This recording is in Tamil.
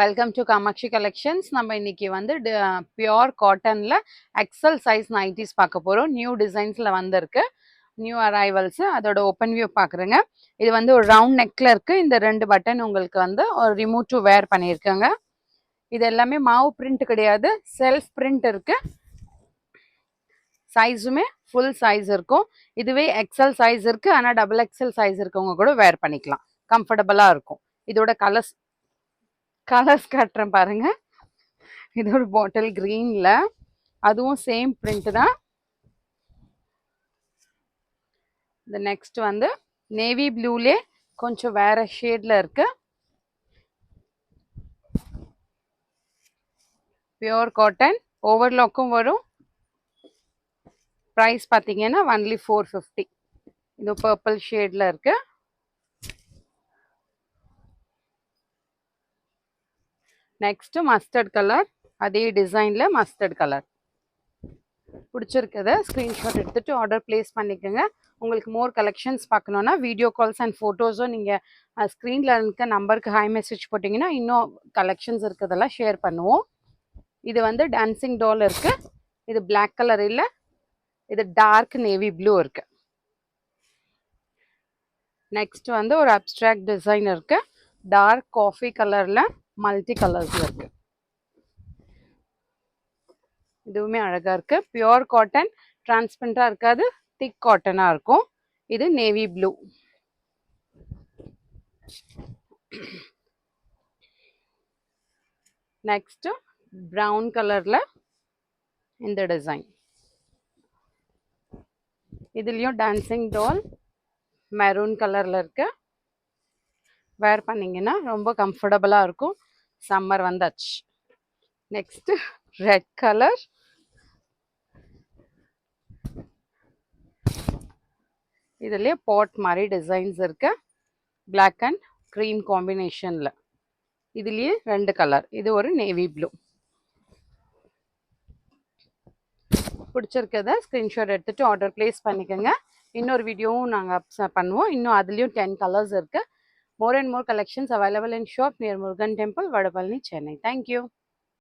Welcome to Kamakshi collections. நம்ம இன்னைக்கு வந்து பியோர் காட்டன்ல எக்ஸல் சைஸ் நைட்டிஸ் பார்க்க போறோம். நியூ டிசைன்ஸ்ல வந்திருக்கு, நியூ அரைவல்ஸ். அதோட ஓப்பன் வியூ பாக்குறேங்க. இது வந்து ஒரு ரவுண்ட் நெக்ல இருக்கு. இந்த 2 பட்டன் உங்களுக்கு வந்து ஒரு ரிமூவ் டு வேர் பண்ணியிருக்காங்க. இது எல்லாமே மாவு பிரிண்ட் கிடையாது, செல்ஃப் பிரிண்ட் இருக்கு. சைஸுமே ஃபுல் சைஸ் இருக்கும். இதுவே எக்ஸல் சைஸ் இருக்கு, ஆனால் டபுள் எக்ஸல் சைஸ் இருக்கவங்க கூட வேர் பண்ணிக்கலாம், கம்ஃபர்டபுளா இருக்கும். இதோட கலர்ஸ் காட்டுறேன் பாருங்க. இது ஒரு பாட்டில் கிரீன்ல, அதுவும் சேம் பிரிண்ட் தான். இந்த நெக்ஸ்ட் வந்து நேவி ப்ளூலே கொஞ்சம் வேற ஷேட்ல இருக்கு. பியோர் காட்டன், ஓவர்லாக்கும் வரும். ப்ரைஸ் பார்த்தீங்கன்னா ஒன்லி 450. இது பர்பிள் ஷேட்ல இருக்கு. நெக்ஸ்ட் மஸ்டர்ட் கலர், அதே டிசைன்ல மஸ்டர்ட் கலர். பிடிச்சிருக்கத ஸ்க்ரீன்ஷாட் எடுத்துட்டு ஆர்டர் பிளேஸ் பண்ணிக்கோங்க. உங்களுக்கு மோர் கலெக்ஷன்ஸ் பார்க்கணுன்னா வீடியோ கால்ஸ் அண்ட் ஃபோட்டோஸும் நீங்கள் ஸ்க்ரீனில் இருக்க நம்பருக்கு ஹை மெசேஜ் போட்டிங்கன்னா இன்னும் கலெக்ஷன்ஸ் இருக்கிறதெல்லாம் ஷேர் பண்ணுவோம். இது வந்து டான்சிங் டால் இருக்கு. இது பிளாக் கலர் இல்லை, இது டார்க் நேவி ப்ளூ இருக்கு. நெக்ஸ்ட் வந்து ஒரு அப்ட்ராக்ட் டிசைன் இருக்கு. டார்க் காஃபி கலர்ல மல்டி கலர்ஸ்ல இருக்கு. இதுவுமே அழகா இருக்கு. பியோர் காட்டன், டிரான்ஸ்பரண்டா இருக்காது, திக் காட்டனா இருக்கும். இது நேவி ப்ளூ. நெக்ஸ்ட் பிரவுன் கலர்ல இந்த டிசைன். இதுலயும் டான்சிங் டால் மெரூன் கலர்ல இருக்கு. வேர் பண்ணீங்கன்னா ரொம்ப கம்ஃபர்டபுளா இருக்கும். சம்மர் வந்தாச்சு. Next red colour. இதுலயே பாட் மாதிரி டிசைன்ஸ் இருக்கு, பிளாக் அண்ட் கிரீம் காம்பினேஷன்ல. இதுலயே 2 கலர். இது ஒரு நேவி ப்ளூ. பிடிச்சிருக்கத ஸ்கிரீன்ஷாட் எடுத்துட்டு ஆர்டர் பிளேஸ் பண்ணிக்கோங்க. இன்னொரு வீடியோவும் நாங்கள் பண்ணுவோம். இன்னும் அதுலேயும் 10 கலர்ஸ் இருக்கு. More and more collections available in shop near Murugan Temple, Vadapalani, Chennai. Thank you.